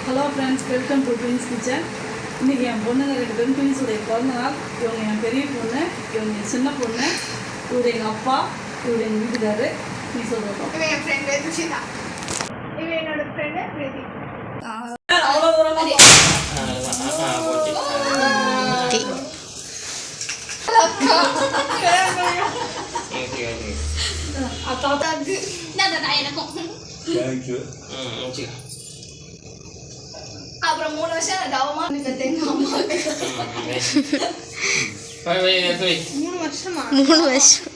Hello friends, welcome to twins kitchen. இன்றைக்கி என் பொண்ணுங்க 2 பேரும் ட்வின்ஸுடைய பிறந்த நாள். இவங்க என் பெரிய பொண்ணு, இவங்க என் சின்ன பொண்ணு, இவர் எங்கள் அப்பா, இவர் எங்கள் வீட்டுக்காரு. நீ சொல்கிறோம். இவன் என் ஃப்ரெண்டு துஷிதா, இவன் என்னோட ஃப்ரெண்டு பிரீத்தி. அவ்வளோ தூரம் அப்புறம் 3 வருஷம் தவமா பெத்தேங்க அம்மாவுக்கு. 3 வருஷமா? 3 வருஷம்.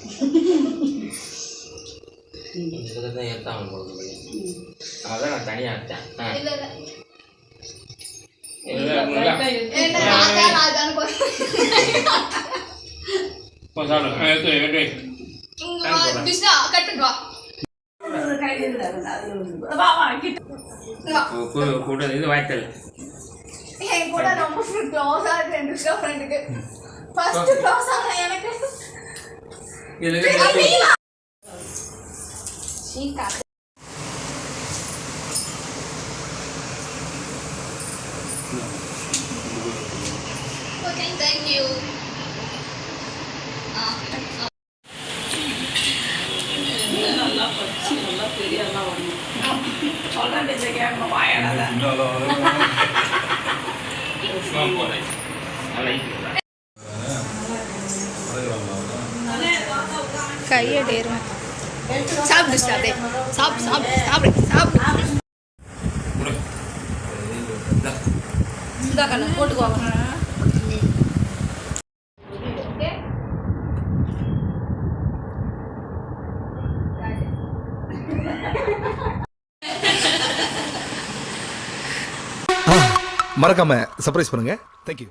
அதான் தனியா இருக்கேன். இல்ல இது வாய்த்தல் என் கூட ரொம்ப க்ளோஸா இருக்கு என் ஃப்ரெண்டுக்கு. ஃபர்ஸ்ட் க்ளோஸ் ஆன எனக்கு Okay, thank you. நல்லா படிச்சு நல்லா பெரிய எல்லாம் வரணும். சொல்கிறேன் இந்த கேட்க வாயடாத. கையடேரும். சாப்பிடு சாப்பிடு சாப்பிடு சாப்பிடு சாப்பிடு. இந்த கண்ணை போட்டுக்குவாங்க. மறக்காம சர்ப்ரைஸ் பண்ணுங்க. தேங்க்யூ.